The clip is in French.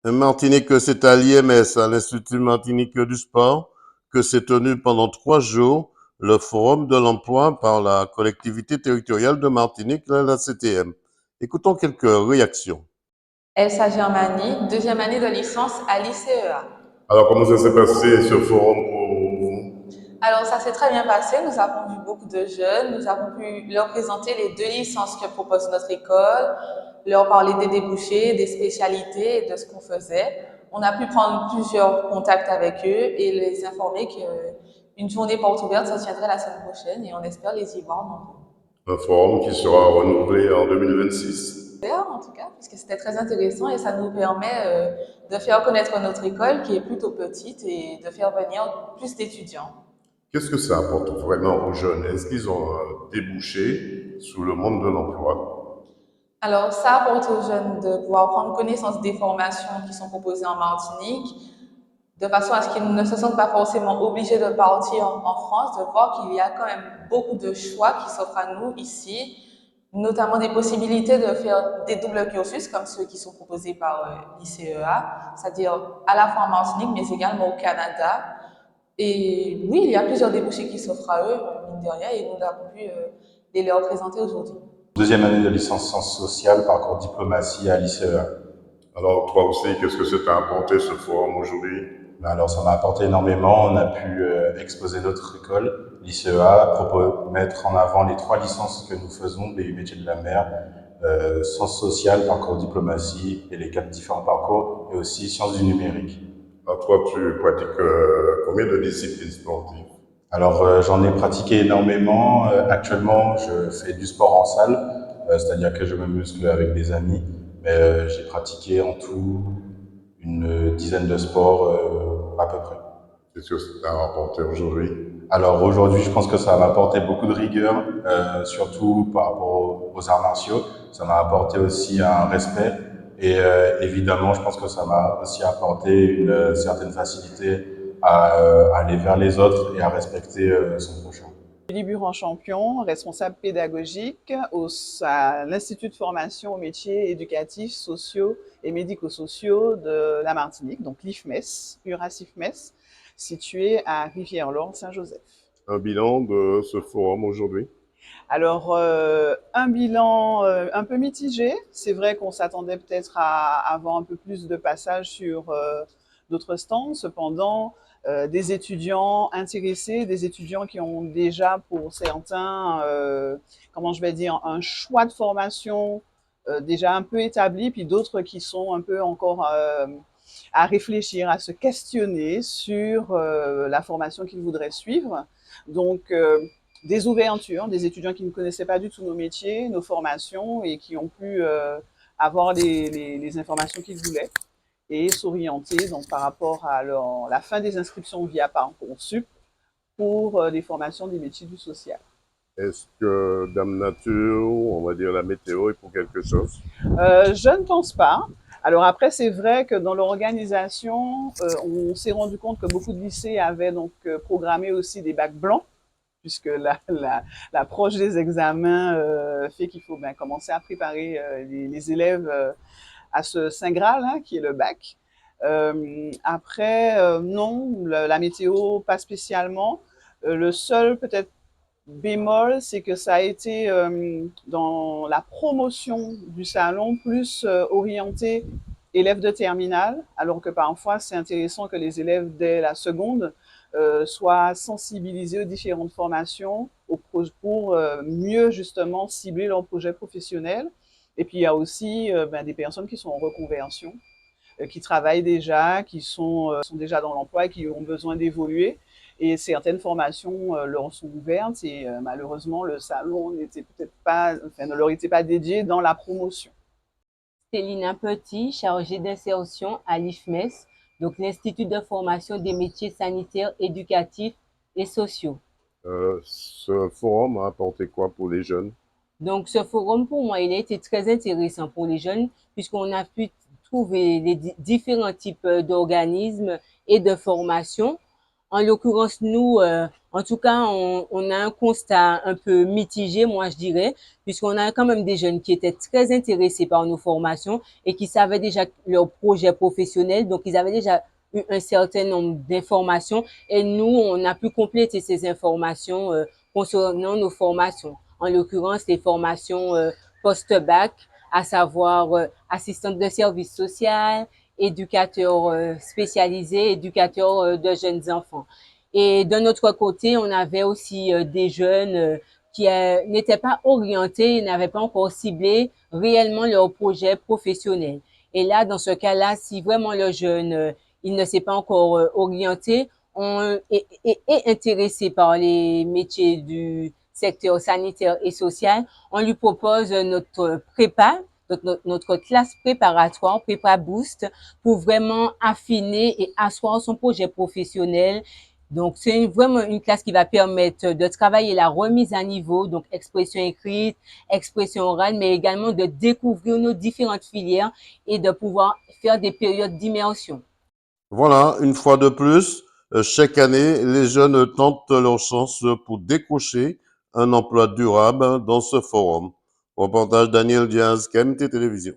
Martinique, c'est à l'IMS, à l'Institut Martinique du Sport, que s'est tenu pendant 3 jours le Forum de l'emploi par la collectivité territoriale de Martinique, la CTM. Écoutons quelques réactions. Elsa Germani, deuxième année de licence à l'ICEA. Alors, comment ça s'est passé ce forum pour vous? Alors, ça s'est très bien passé. Nous avons vu beaucoup de jeunes. Nous avons pu leur présenter les deux licences que propose notre école, leur parler des débouchés, des spécialités et de ce qu'on faisait. On a pu prendre plusieurs contacts avec eux et les informer qu'une journée porte ouverte se tiendrait la semaine prochaine et on espère les y voir nombreux. Un forum qui sera renouvelé en 2026. En tout cas, puisque c'était très intéressant et ça nous permet de faire connaître notre école qui est plutôt petite et de faire venir plus d'étudiants. Qu'est-ce que ça apporte vraiment aux jeunes? Est-ce qu'ils ont débouché sur le monde de l'emploi? Alors, ça apporte aux jeunes de pouvoir prendre connaissance des formations qui sont proposées en Martinique, de façon à ce qu'ils ne se sentent pas forcément obligés de partir en France, de voir qu'il y a quand même beaucoup de choix qui s'offrent à nous ici, notamment des possibilités de faire des doubles cursus comme ceux qui sont proposés par l'ICEA, c'est-à-dire à la fois en Martinique mais également au Canada. Et oui, il y a plusieurs débouchés qui s'offrent à eux, mine de rien, et nous avons pu les leur présenter aujourd'hui. Deuxième année de licence sciences sociales, parcours diplomatie à l'ICEA. Alors, toi aussi, qu'est-ce que ça t'a apporté ce forum aujourd'hui? Alors, ça m'a apporté énormément. On a pu exposer notre école, l'ICEA, mettre en avant les 3 licences que nous faisons, BU métiers de la mer, sciences sociales, parcours diplomatie et les 4 différents parcours, et aussi sciences du numérique. Alors, toi, tu pratiques combien de disciplines sportives? Alors, j'en ai pratiqué énormément. Actuellement, je fais du sport en salle, c'est-à-dire que je me muscle avec des amis. Mais j'ai pratiqué en tout une dizaine de sports à peu près. Qu'est-ce que ça t'a apporté aujourd'hui? Alors aujourd'hui, je pense que ça m'a apporté beaucoup de rigueur, surtout par rapport aux arts martiaux. Ça m'a apporté aussi un respect et évidemment, je pense que ça m'a aussi apporté une certaine facilité à aller vers les autres et à respecter son prochain. Julie Buran-Champion, responsable pédagogique à l'Institut de formation aux métiers éducatifs, sociaux et médico-sociaux de la Martinique, donc l'IFMES, URAS-IFMES, situé à Rivière-Lorne-Saint-Joseph. Un bilan de ce forum aujourd'hui? Alors, un bilan un peu mitigé. C'est vrai qu'on s'attendait peut-être à avoir un peu plus de passages sur d'autres stands. Cependant, des étudiants intéressés, des étudiants qui ont déjà pour certains, comment je vais dire, un choix de formation déjà un peu établi, puis d'autres qui sont un peu encore à réfléchir, à se questionner sur la formation qu'ils voudraient suivre. Donc, des ouvertures, des étudiants qui ne connaissaient pas du tout nos métiers, nos formations et qui ont pu avoir les informations qu'ils voulaient et s'orienter donc par rapport à la fin des inscriptions via Parcoursup pour les formations des métiers du social. Est-ce que Dame Nature, on va dire la météo, est pour quelque chose? Je ne pense pas. Alors après, c'est vrai que dans l'organisation, on s'est rendu compte que beaucoup de lycées avaient donc programmé aussi des bacs blancs, puisque l'approche des examens fait qu'il faut commencer à préparer les élèves à ce Saint Graal, hein, qui est le bac. Après, non, la météo, pas spécialement. Le seul peut-être bémol, c'est que ça a été dans la promotion du salon plus orienté élèves de terminale, alors que parfois c'est intéressant que les élèves dès la seconde soient sensibilisés aux différentes formations pour mieux justement cibler leur projet professionnel. Et puis il y a aussi des personnes qui sont en reconversion, qui travaillent déjà, qui sont déjà dans l'emploi et qui ont besoin d'évoluer. Et certaines formations leur sont ouvertes et malheureusement le salon n'était peut-être pas, enfin, ne leur était pas dédié dans la promotion. Célina Petit, chargée d'insertion à l'IFMES, donc l'Institut de formation des métiers sanitaires, éducatifs et sociaux. Ce forum a apporté quoi pour les jeunes? Donc ce forum, pour moi, il a été très intéressant pour les jeunes puisqu'on a pu trouver les différents types d'organismes et de formations En l'occurrence, nous, en tout cas, on a un constat un peu mitigé, moi je dirais, puisqu'on a quand même des jeunes qui étaient très intéressés par nos formations et qui savaient déjà leur projet professionnel, donc ils avaient déjà eu un certain nombre d'informations et nous, on a pu compléter ces informations concernant nos formations. En l'occurrence, les formations post-bac, à savoir assistante de service social, éducateur spécialisé, éducateur de jeunes enfants. Et de notre côté, on avait aussi des jeunes qui n'étaient pas orientés, n'avaient pas encore ciblé réellement leur projet professionnel. Et là, dans ce cas-là, si vraiment le jeune, il ne s'est pas encore orienté, est intéressé par les métiers du secteur sanitaire et social, on lui propose notre prépa, notre classe préparatoire, prépa boost, pour vraiment affiner et asseoir son projet professionnel. Donc, c'est vraiment une classe qui va permettre de travailler la remise à niveau, donc expression écrite, expression orale, mais également de découvrir nos différentes filières et de pouvoir faire des périodes d'immersion. Voilà, une fois de plus, chaque année, les jeunes tentent leur chance pour décrocher un emploi durable dans ce forum. Reportage Daniel Diaz, KMT Télévision.